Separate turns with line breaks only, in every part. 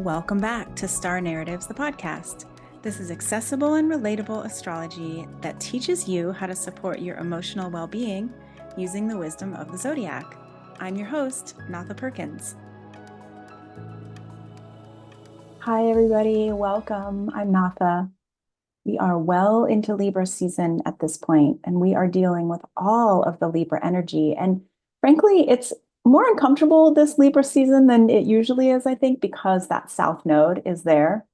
Welcome back to Star Narratives, the podcast. This is accessible and relatable astrology that teaches you how to support your emotional well-being using the wisdom of the zodiac. I'm your host, Natha Perkins. Hi, everybody. Welcome. I'm Natha. We are well into Libra season at this point, and we are dealing with all of the Libra energy. And frankly, it's more uncomfortable this Libra season than it usually is, I think, because that South Node is there.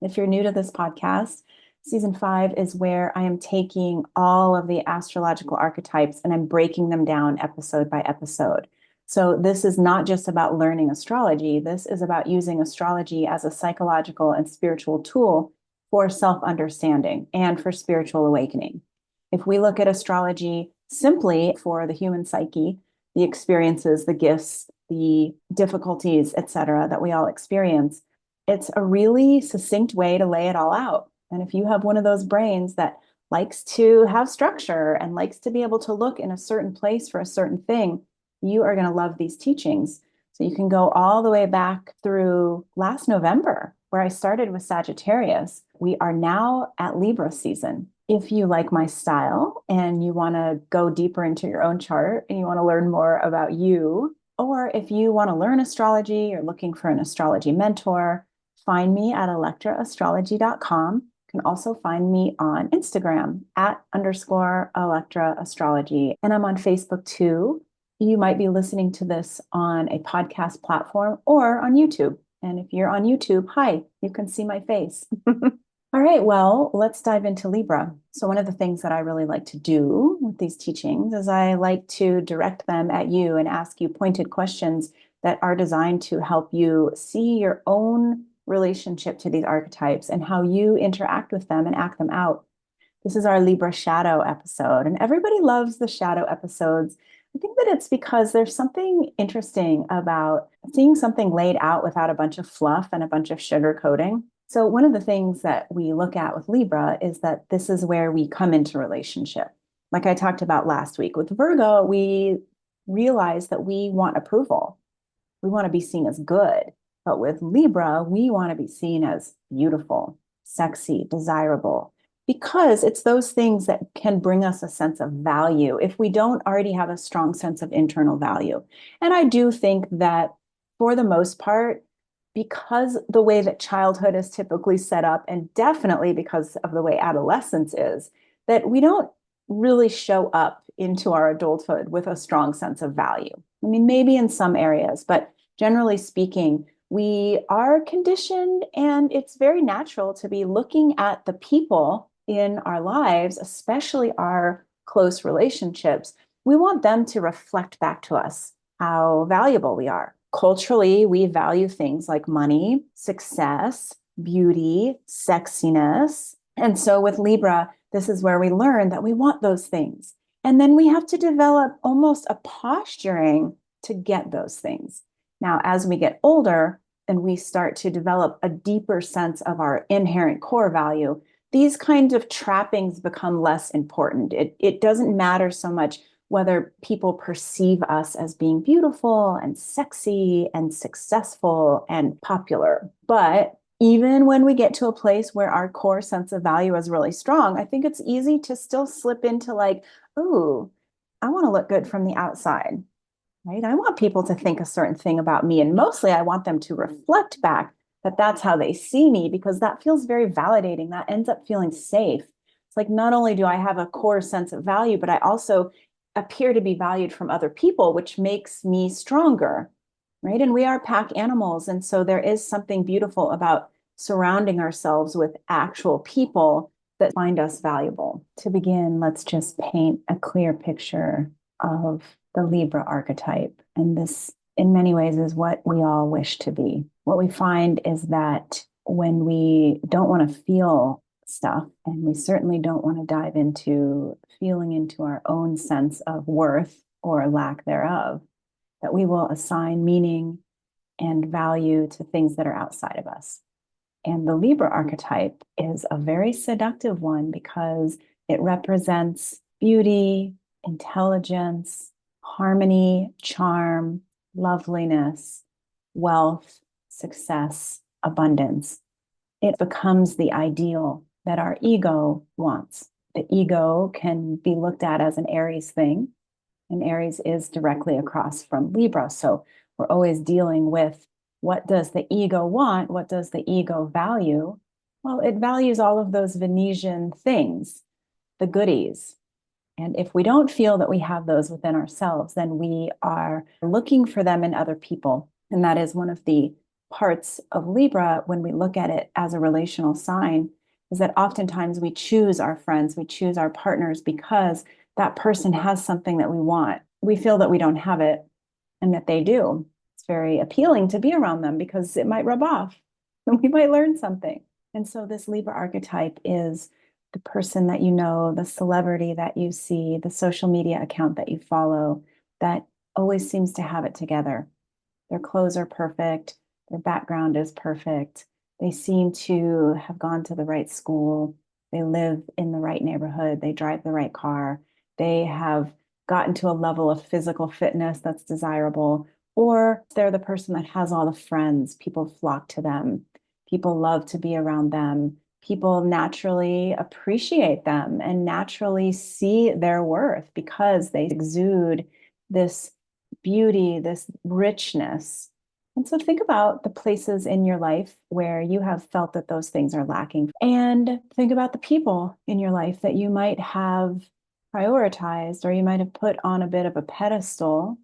If you're new to this podcast, season 5 is where I am taking all of the astrological archetypes and I'm breaking them down episode by episode. So this is not just about learning astrology. This is about using astrology as a psychological and spiritual tool for self-understanding and for spiritual awakening. If we look at astrology simply for the human psyche, the experiences, the gifts, the difficulties, etc., that we all experience, it's a really succinct way to lay it all out. And if you have one of those brains that likes to have structure and likes to be able to look in a certain place for a certain thing, you are going to love these teachings. So you can go all the way back through last November, where I started with Sagittarius. We are now at Libra season. If you like my style and you want to go deeper into your own chart and you want to learn more about you, or if you want to learn astrology, you're looking for an astrology mentor, find me at electraastrology.com. You can also find me on Instagram @_ElectraAstrology. And I'm on Facebook too. You might be listening to this on a podcast platform or on YouTube. And if you're on YouTube, hi, you can see my face. All right, well, let's dive into Libra. So one of the things that I really like to do with these teachings is I like to direct them at you and ask you pointed questions that are designed to help you see your own relationship to these archetypes and how you interact with them and act them out. This is our Libra shadow episode, and everybody loves the shadow episodes. I think that it's because there's something interesting about seeing something laid out without a bunch of fluff and a bunch of sugar coating. So one of the things that we look at with Libra is that this is where we come into relationship. Like I talked about last week with Virgo, we realize that we want approval. We want to be seen as good. But with Libra, we want to be seen as beautiful, sexy, desirable, because it's those things that can bring us a sense of value if we don't already have a strong sense of internal value. And I do think that for the most part, because the way that childhood is typically set up, and definitely because of the way adolescence is, that we don't really show up into our adulthood with a strong sense of value. I mean, maybe in some areas, but generally speaking, we are conditioned, and it's very natural to be looking at the people in our lives, especially our close relationships. We want them to reflect back to us how valuable we are. Culturally, we value things like money, success, beauty, sexiness. And so with Libra, this is where we learn that we want those things. And then we have to develop almost a posturing to get those things. Now, as we get older and we start to develop a deeper sense of our inherent core value, these kinds of trappings become less important. It doesn't matter so much whether people perceive us as being beautiful and sexy and successful and popular. But even when we get to a place where our core sense of value is really strong, I think it's easy to still slip into like, ooh, I want to look good from the outside, right? I want people to think a certain thing about me. And mostly I want them to reflect back that that's how they see me, because that feels very validating. That ends up feeling safe. It's like, not only do I have a core sense of value, but I also appear to be valued from other people, which makes me stronger, right? And we are pack animals. And so there is something beautiful about surrounding ourselves with actual people that find us valuable. To begin, let's just paint a clear picture of the Libra archetype. And this, in many ways, is what we all wish to be. What we find is that when we don't want to feel stuff, and we certainly don't want to dive into feeling into our own sense of worth or lack thereof, that we will assign meaning and value to things that are outside of us. And the Libra archetype is a very seductive one because it represents beauty, intelligence, harmony, charm, loveliness, wealth, success, abundance. It becomes the ideal that our ego wants. The ego can be looked at as an Aries thing, and Aries is directly across from Libra. So we're always dealing with, what does the ego want? What does the ego value? Well, it values all of those Venusian things, the goodies. And if we don't feel that we have those within ourselves, then we are looking for them in other people. And that is one of the parts of Libra when we look at it as a relational sign, is that oftentimes we choose our friends, we choose our partners because that person has something that we want. We feel that we don't have it and that they do. It's very appealing to be around them because it might rub off and we might learn something. And so this Libra archetype is the person that you know, the celebrity that you see, the social media account that you follow that always seems to have it together. Their clothes are perfect, their background is perfect. They seem to have gone to the right school. They live in the right neighborhood. They drive the right car. They have gotten to a level of physical fitness that's desirable, or they're the person that has all the friends. People flock to them. People love to be around them. People naturally appreciate them and naturally see their worth because they exude this beauty, this richness. And so think about the places in your life where you have felt that those things are lacking. And think about the people in your life that you might have prioritized or you might have put on a bit of a pedestal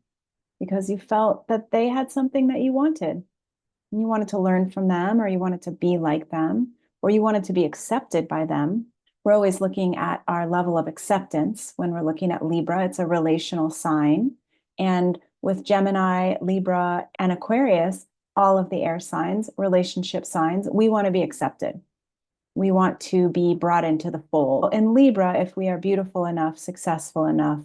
because you felt that they had something that you wanted. And you wanted to learn from them, or you wanted to be like them, or you wanted to be accepted by them. We're always looking at our level of acceptance when we're looking at Libra. It's a relational sign. And with Gemini, Libra, and Aquarius, all of the air signs, relationship signs, we want to be accepted. We want to be brought into the fold. In Libra, if we are beautiful enough, successful enough,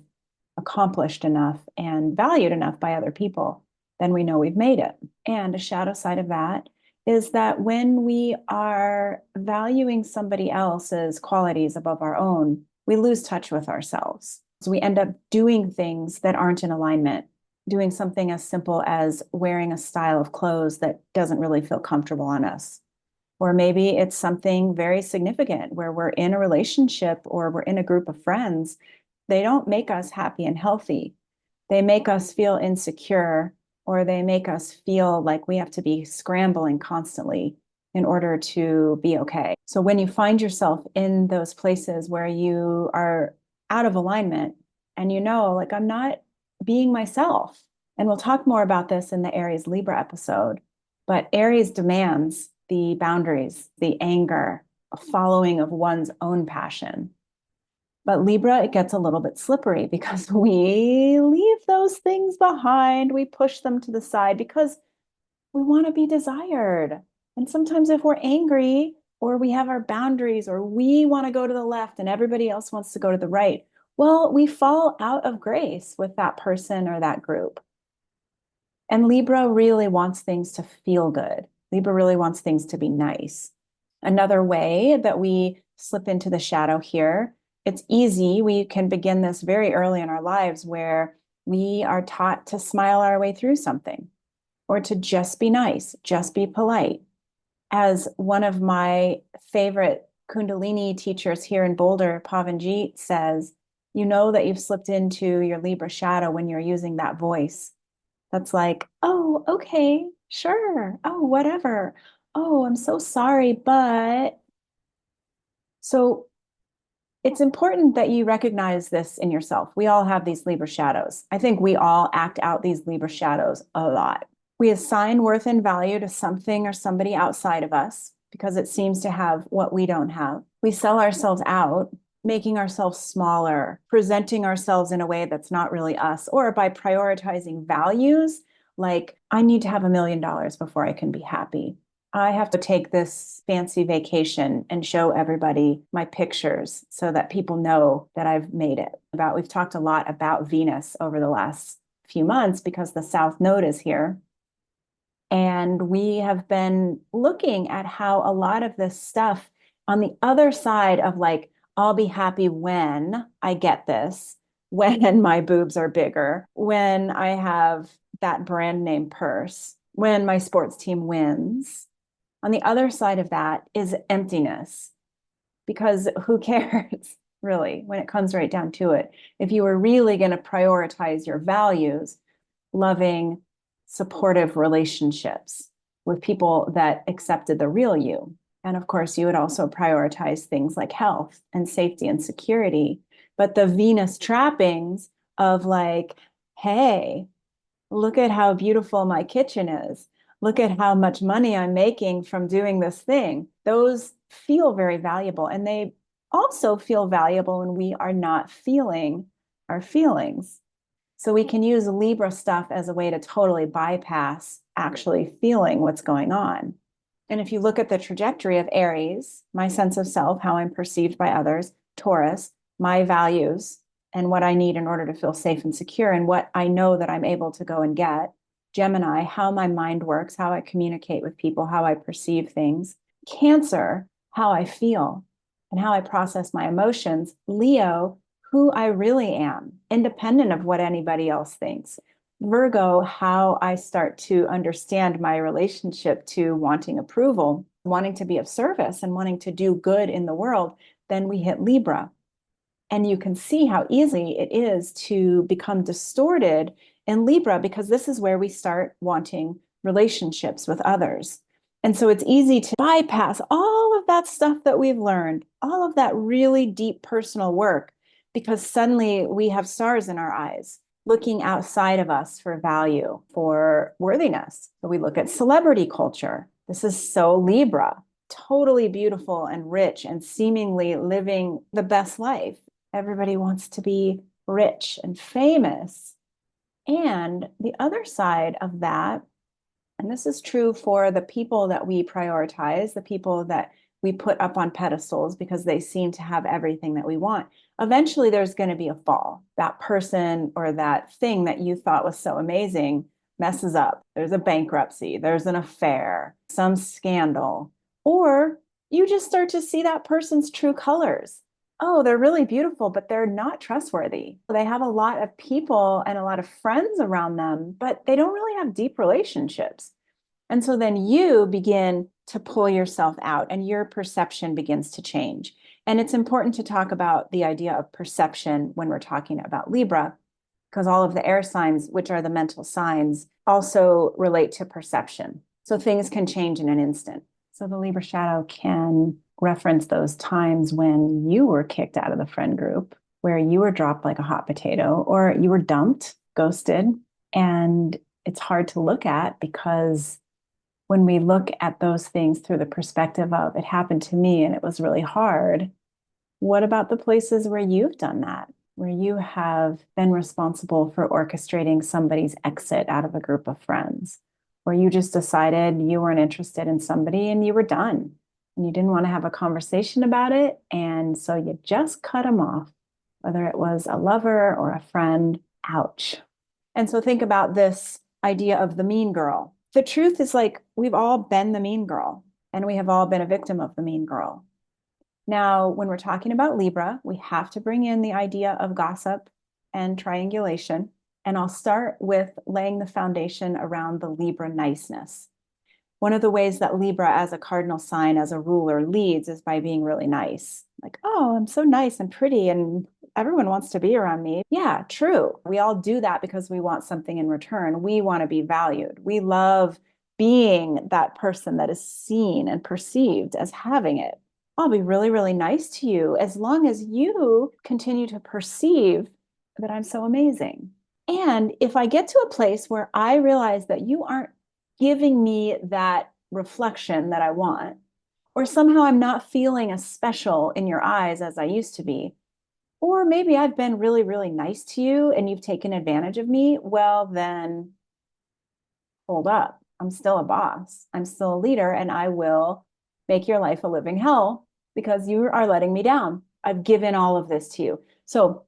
accomplished enough, and valued enough by other people, then we know we've made it. And a shadow side of that is that when we are valuing somebody else's qualities above our own, we lose touch with ourselves. So we end up doing things that aren't in alignment, doing something as simple as wearing a style of clothes that doesn't really feel comfortable on us. Or maybe it's something very significant where we're in a relationship or we're in a group of friends. They don't make us happy and healthy. They make us feel insecure, or they make us feel like we have to be scrambling constantly in order to be okay. So when you find yourself in those places where you are out of alignment and you know, like, I'm not being myself, and we'll talk more about this in the Aries Libra episode, but Aries demands the boundaries, the anger, a following of one's own passion. But Libra, it gets a little bit slippery because we leave those things behind. We push them to the side because we want to be desired. And sometimes if we're angry or we have our boundaries or we want to go to the left and everybody else wants to go to the right, well, we fall out of grace with that person or that group. And Libra really wants things to feel good. Libra really wants things to be nice. Another way that we slip into the shadow here, it's easy. We can begin this very early in our lives where we are taught to smile our way through something or to just be nice, just be polite. As one of my favorite Kundalini teachers here in Boulder, Pavanjit, says, you know that you've slipped into your Libra shadow when you're using that voice. That's like, oh, okay, sure. Oh, whatever. Oh, I'm so sorry, but. So it's important that you recognize this in yourself. We all have these Libra shadows. I think we all act out these Libra shadows a lot. We assign worth and value to something or somebody outside of us because it seems to have what we don't have. We sell ourselves out, making ourselves smaller, presenting ourselves in a way that's not really us, or by prioritizing values like, I need to have $1 million before I can be happy. I have to take this fancy vacation and show everybody my pictures so that people know that I've made it. We've talked a lot about Venus over the last few months because the South Node is here. And we have been looking at how a lot of this stuff on the other side of like, I'll be happy when I get this, when my boobs are bigger, when I have that brand name purse, when my sports team wins. On the other side of that is emptiness, because who cares really when it comes right down to it? If you were really going to prioritize your values, loving, supportive relationships with people that accepted the real you. And of course, you would also prioritize things like health and safety and security. But the Venus trappings of like, hey, look at how beautiful my kitchen is. Look at how much money I'm making from doing this thing. Those feel very valuable. And they also feel valuable when we are not feeling our feelings. So we can use Libra stuff as a way to totally bypass actually feeling what's going on. And if you look at the trajectory of Aries, my sense of self, how I'm perceived by others, Taurus, my values, and what I need in order to feel safe and secure, and what I know that I'm able to go and get, Gemini, how my mind works, how I communicate with people, how I perceive things, Cancer, how I feel and how I process my emotions, Leo, who I really am, independent of what anybody else thinks. Virgo, how I start to understand my relationship to wanting approval, wanting to be of service, and wanting to do good in the world. Then we hit Libra. And you can see how easy it is to become distorted in Libra, because this is where we start wanting relationships with others. And so it's easy to bypass all of that stuff that we've learned, all of that really deep personal work, because suddenly we have stars in our eyes looking outside of us for value, for worthiness. So we look at celebrity culture. This is so Libra, totally beautiful and rich and seemingly living the best life. Everybody wants to be rich and famous. And the other side of that, and this is true for the people that we prioritize, the people that we put up on pedestals because they seem to have everything that we want. Eventually, there's going to be a fall. That person or that thing that you thought was so amazing messes up. There's a bankruptcy, there's an affair, some scandal, or you just start to see that person's true colors. Oh, they're really beautiful, but they're not trustworthy. They have a lot of people and a lot of friends around them, but they don't really have deep relationships. And so then you begin to pull yourself out and your perception begins to change. And it's important to talk about the idea of perception when we're talking about Libra, because all of the air signs, which are the mental signs, also relate to perception. So things can change in an instant. So the Libra shadow can reference those times when you were kicked out of the friend group, where you were dropped like a hot potato, or you were dumped, ghosted. And it's hard to look at, because when we look at those things through the perspective of it happened to me and it was really hard, what about the places where you've done that, where you have been responsible for orchestrating somebody's exit out of a group of friends, where you just decided you weren't interested in somebody and you were done and you didn't want to have a conversation about it, and so you just cut them off, whether it was a lover or a friend. Ouch. And so think about this idea of the mean girl. The truth is, like, we've all been the mean girl and we have all been a victim of the mean girl. Now, when we're talking about Libra, we have to bring in the idea of gossip and triangulation. And I'll start with laying the foundation around the Libra niceness. One of the ways that Libra as a cardinal sign, as a ruler, leads is by being really nice. Like, oh, I'm so nice and pretty and everyone wants to be around me. Yeah, true. We all do that because we want something in return. We want to be valued. We love being that person that is seen and perceived as having it. I'll be really, really nice to you as long as you continue to perceive that I'm so amazing. And if I get to a place where I realize that you aren't giving me that reflection that I want, or somehow I'm not feeling as special in your eyes as I used to be, or maybe I've been really, really nice to you and you've taken advantage of me, well, then hold up. I'm still a boss. I'm still a leader, and I will make your life a living hell because you are letting me down. I've given all of this to you. So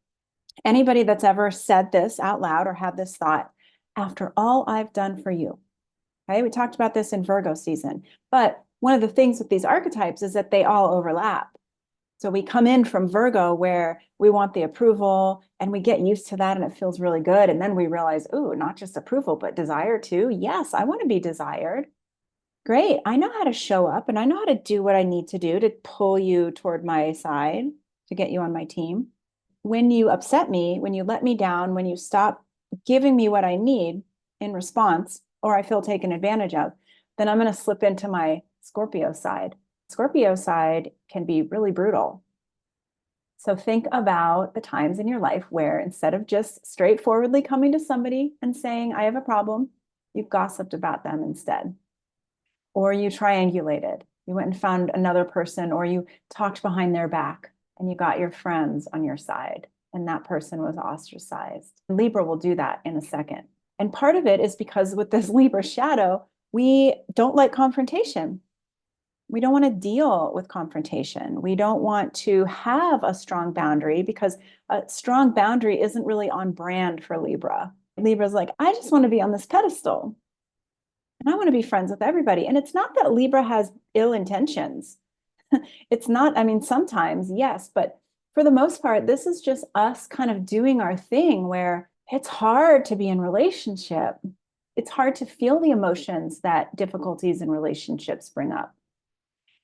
anybody that's ever said this out loud or had this thought, after all I've done for you, okay? We talked about this in Virgo season, but one of the things with these archetypes is that they all overlap. So we come in from Virgo where we want the approval and we get used to that and it feels really good. And then we realize, ooh, not just approval, but desire too. Yes, I want to be desired. Great. I know how to show up and I know how to do what I need to do to pull you toward my side, to get you on my team. When you upset me, when you let me down, when you stop giving me what I need in response, or I feel taken advantage of, then I'm going to slip into my Scorpio side. Scorpio side can be really brutal. So think about the times in your life where instead of just straightforwardly coming to somebody and saying, I have a problem, you've gossiped about them instead. Or you triangulated. You went and found another person, or you talked behind their back and you got your friends on your side, and that person was ostracized. Libra will do that in a second. And part of it is because with this Libra shadow, we don't like confrontation. We don't want to deal with confrontation. We don't want to have a strong boundary because a strong boundary isn't really on brand for Libra. Libra's like, I just want to be on this pedestal and I want to be friends with everybody. And it's not that Libra has ill intentions. It's not, I mean, sometimes, yes, but for the most part, this is just us kind of doing our thing where it's hard to be in relationship. It's hard to feel the emotions that difficulties in relationships bring up.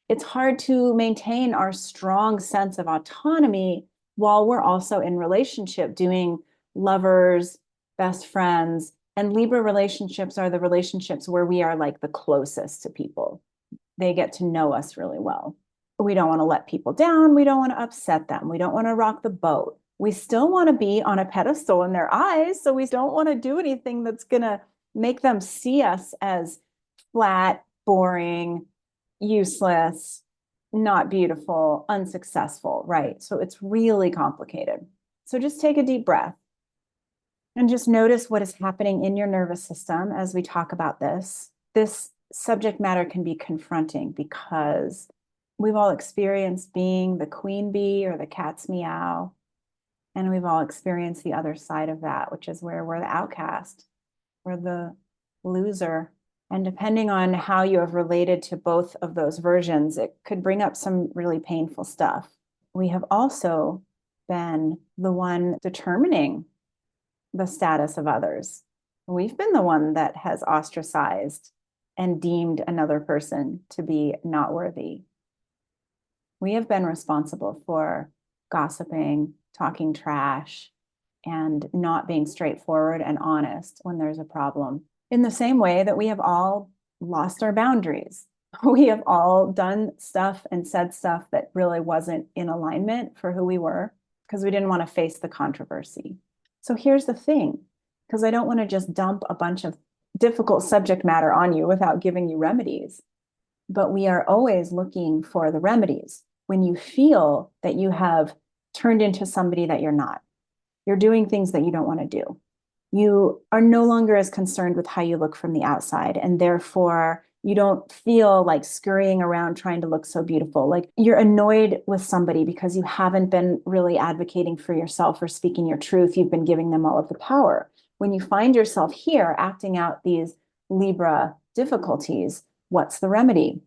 It's hard to maintain our strong sense of autonomy while we're also in relationship, doing lovers, best friends. And Libra relationships are the relationships where we are like the closest to people. They get to know us really well. We don't want to let people down. We don't want to upset them. We don't want to rock the boat. We still want to be on a pedestal in their eyes. So we don't want to do anything that's going to make them see us as flat, boring, useless, not beautiful, unsuccessful, right? So it's really complicated. So just take a deep breath and just notice what is happening in your nervous system as we talk about this. This subject matter can be confronting because we've all experienced being the queen bee or the cat's meow. And we've all experienced the other side of that, which is where we're the outcast, we're the loser. And depending on how you have related to both of those versions, it could bring up some really painful stuff. We have also been the one determining the status of others. We've been the one that has ostracized and deemed another person to be not worthy. We have been responsible for gossiping, talking trash, and not being straightforward and honest when there's a problem. In the same way that we have all lost our boundaries. We have all done stuff and said stuff that really wasn't in alignment for who we were because we didn't want to face the controversy. So here's the thing, because I don't want to just dump a bunch of difficult subject matter on you without giving you remedies. But we are always looking for the remedies when you feel that you have turned into somebody that you're not. You're doing things that you don't want to do. You are no longer as concerned with how you look from the outside, and therefore you don't feel like scurrying around trying to look so beautiful. Like you're annoyed with somebody because you haven't been really advocating for yourself or speaking your truth. You've been giving them all of the power. When you find yourself here acting out these Libra difficulties, what's the remedy?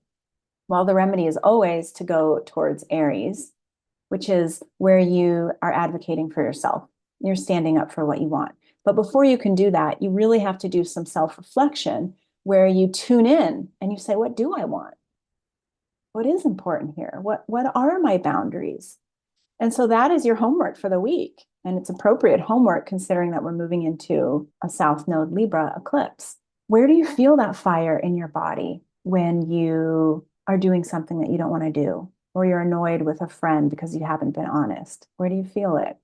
Well, the remedy is always to go towards Aries, which is where you are advocating for yourself. You're standing up for what you want. But before you can do that, you really have to do some self-reflection where you tune in and you say, what do I want? What is important here? What are my boundaries? And so that is your homework for the week. And it's appropriate homework considering that we're moving into a South Node Libra eclipse. Where do you feel that fire in your body when you are doing something that you don't want to do? Or you're annoyed with a friend because you haven't been honest? Where do you feel it?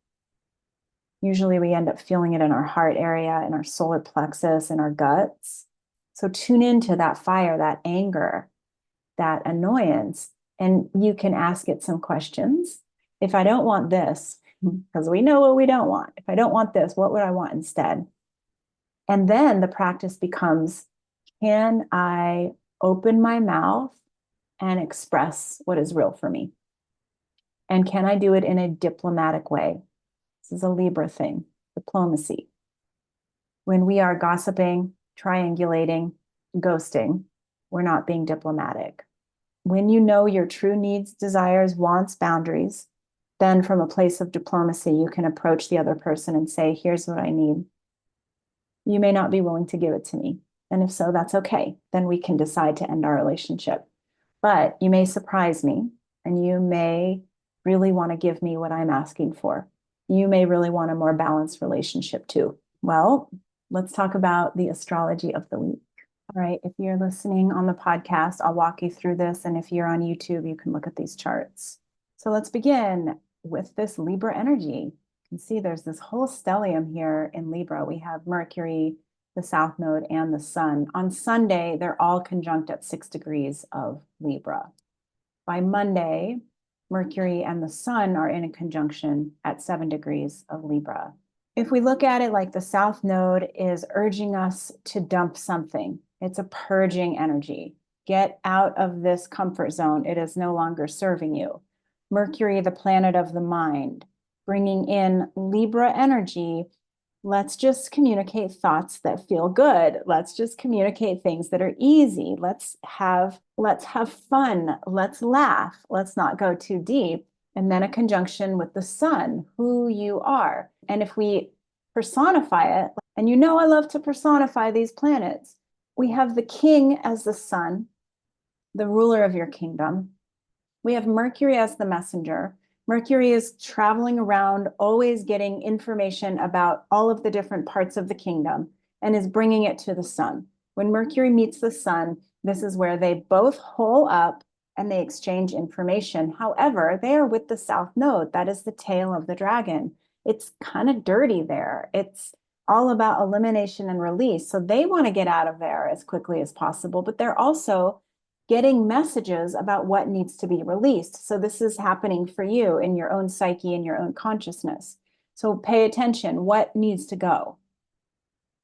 Usually we end up feeling it in our heart area, in our solar plexus, in our guts. So tune into that fire, that anger, that annoyance, and you can ask it some questions. If I don't want this, because we know what we don't want. If I don't want this, what would I want instead? And then the practice becomes, can I open my mouth and express what is real for me? And can I do it in a diplomatic way? This is a Libra thing, diplomacy. When we are gossiping, triangulating, ghosting, we're not being diplomatic. When you know your true needs, desires, wants, boundaries, then from a place of diplomacy, you can approach the other person and say, here's what I need. You may not be willing to give it to me, And if so, that's okay. Then we can decide to end our relationship. But you may surprise me and you may really want to give me what I'm asking for. You may really want a more balanced relationship too. Well, let's talk about the astrology of the week. All right. If you're listening on the podcast, I'll walk you through this. And if you're on YouTube, you can look at these charts. So let's begin with this Libra energy. You can see there's this whole stellium here in Libra. We have Mercury, the South Node, and the Sun. On Sunday, they're all conjunct at 6 degrees of Libra. By Monday, Mercury and the Sun are in a conjunction at 7 degrees of Libra. If we look at it like the South Node is urging us to dump something, it's a purging energy. Get out of this comfort zone. It is no longer serving you. Mercury, the planet of the mind, bringing in Libra energy. Let's just communicate thoughts that feel good. Let's just communicate things that are easy. Let's have fun. Let's laugh. Let's not go too deep. And then a conjunction with the sun, who you are. And if we personify it, and you know I love to personify these planets, we have the king as the sun, the ruler of your kingdom. We have Mercury as the messenger. Mercury is traveling around, always getting information about all of the different parts of the kingdom and is bringing it to the sun. When Mercury meets the sun, this is where they both hole up and they exchange information. However, they are with the South Node. That is the tail of the dragon. It's kind of dirty there. It's all about elimination and release. So they want to get out of there as quickly as possible, but they're also getting messages about what needs to be released. So this is happening for you in your own psyche and your own consciousness. So pay attention. What needs to go?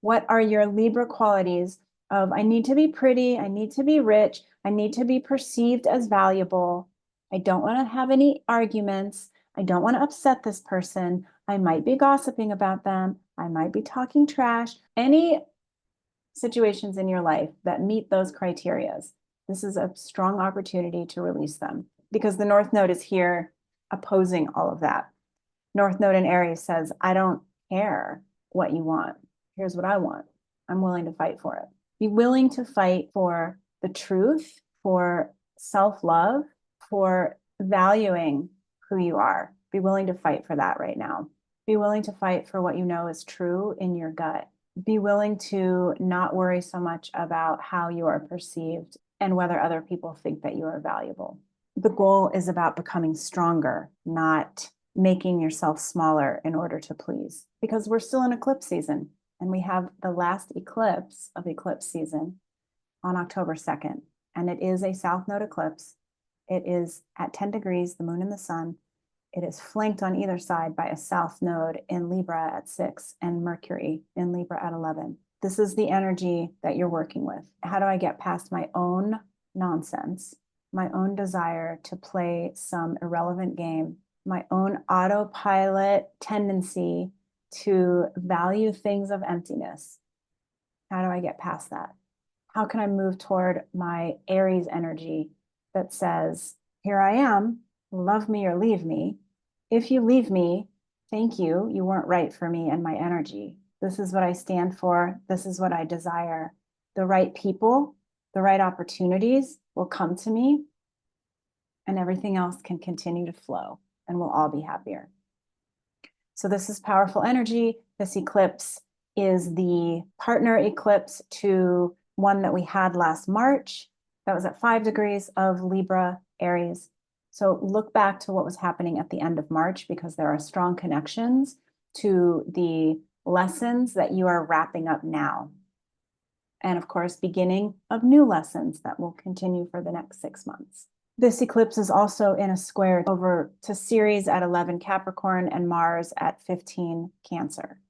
What are your Libra qualities of I need to be pretty, I need to be rich, I need to be perceived as valuable. I don't want to have any arguments. I don't want to upset this person. I might be gossiping about them. I might be talking trash. Any situations in your life that meet those criterias, this is a strong opportunity to release them because the North Node is here opposing all of that. North Node in Aries says, I don't care what you want. Here's what I want. I'm willing to fight for it. Be willing to fight for the truth, for self-love, for valuing who you are. Be willing to fight for that right now. Be willing to fight for what you know is true in your gut. Be willing to not worry so much about how you are perceived and whether other people think that you are valuable. The goal is about becoming stronger, not making yourself smaller in order to please, because we're still in eclipse season and we have the last eclipse of eclipse season on October 2nd. And it is a South Node eclipse. It is at 10 degrees, the moon and the sun. It is flanked on either side by a South Node in Libra at 6 and Mercury in Libra at 11. This is the energy that you're working with. How do I get past my own nonsense, my own desire to play some irrelevant game, my own autopilot tendency to value things of emptiness? How do I get past that? How can I move toward my Aries energy that says, here I am, love me or leave me. If you leave me, thank you. You weren't right for me and my energy. This is what I stand for. This is what I desire. The right people, the right opportunities will come to me, and everything else can continue to flow, and we'll all be happier. So this is powerful energy. This eclipse is the partner eclipse to one that we had last March. That was at 5 degrees of Libra, Aries. So look back to what was happening at the end of March because there are strong connections to the lessons that you are wrapping up now. And of course, beginning of new lessons that will continue for the next 6 months. This eclipse is also in a square over to Ceres at 11 Capricorn and Mars at 15 Cancer.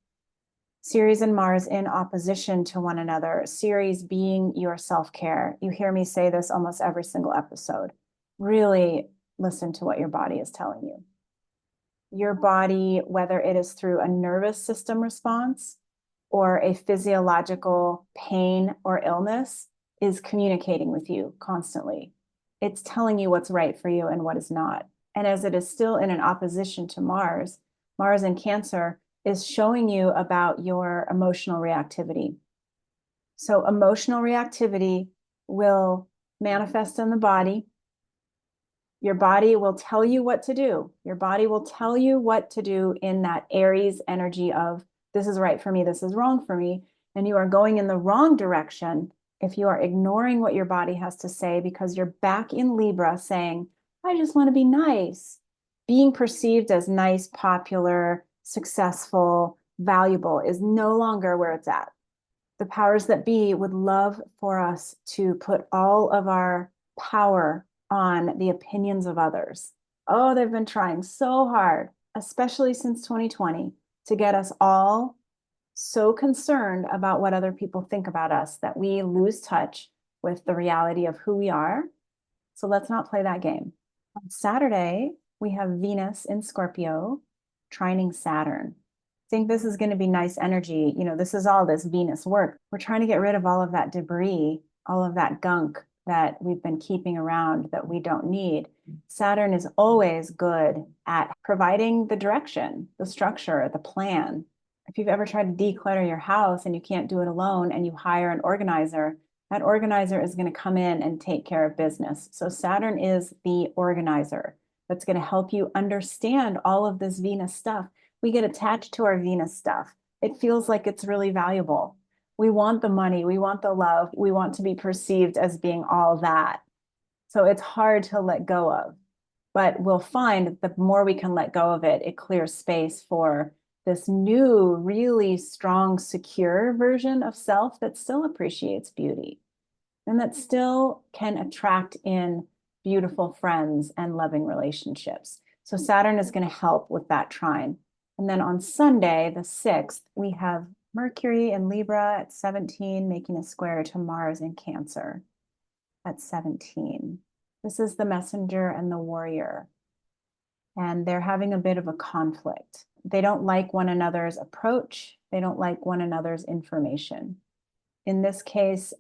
Ceres and Mars in opposition to one another, Ceres being your self-care. You hear me say this almost every single episode. Really listen to what your body is telling you. Your body, whether it is through a nervous system response or a physiological pain or illness, is communicating with you constantly. It's telling you what's right for you and what is not. And as it is still in an opposition to Mars, Mars in Cancer is showing you about your emotional reactivity. So emotional reactivity will manifest in the body. Your body will tell you what to do. Your body will tell you what to do in that Aries energy of this is right for me, this is wrong for me. And you are going in the wrong direction if you are ignoring what your body has to say because you're back in Libra saying, I just want to be nice. Being perceived as nice, popular, successful, valuable is no longer where it's at. The powers that be would love for us to put all of our power on the opinions of others. Oh, they've been trying so hard, especially since 2020, to get us all so concerned about what other people think about us that we lose touch with the reality of who we are. So let's not play that game. On Saturday, we have Venus in Scorpio trining Saturn. I think this is going to be nice energy. You know, this is all this Venus work. We're trying to get rid of all of that debris, all of that gunk that we've been keeping around that we don't need. Saturn is always good at providing the direction, the structure, the plan. If you've ever tried to declutter your house and you can't do it alone and you hire an organizer, that organizer is going to come in and take care of business. So Saturn is the organizer that's going to help you understand all of this Venus stuff. We get attached to our Venus stuff. It feels like it's really valuable. We want the money, we want the love, we want to be perceived as being all that. So it's hard to let go of. But we'll find the more we can let go of it, it clears space for this new, really strong, secure version of self that still appreciates beauty and that still can attract in beautiful friends and loving relationships. So Saturn is going to help with that trine. And then on Sunday, the 6th, we have Mercury in Libra at 17, making a square to Mars in Cancer at 17. This is the messenger and the warrior. And they're having a bit of a conflict. They don't like one another's approach. They don't like one another's information. In this case,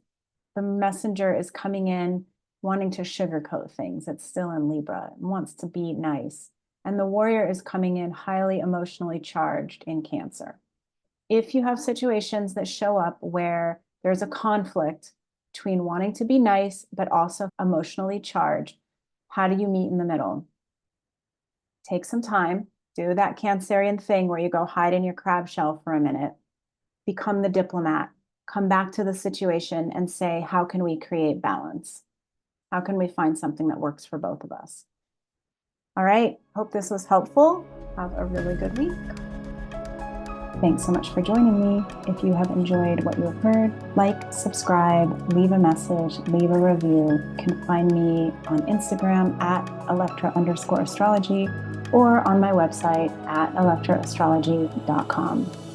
the messenger is coming in wanting to sugarcoat things. It's still in Libra, wants to be nice. And the warrior is coming in highly emotionally charged in Cancer. If you have situations that show up where there's a conflict between wanting to be nice, but also emotionally charged, how do you meet in the middle? Take some time, do that Cancerian thing where you go hide in your crab shell for a minute, become the diplomat, come back to the situation and say, how can we create balance? How can we find something that works for both of us? All right, hope this was helpful. Have a really good week. Thanks so much for joining me. If you have enjoyed what you have heard, like, subscribe, leave a message, leave a review. You can find me on Instagram at Electra_astrology or on my website at electraastrology.com.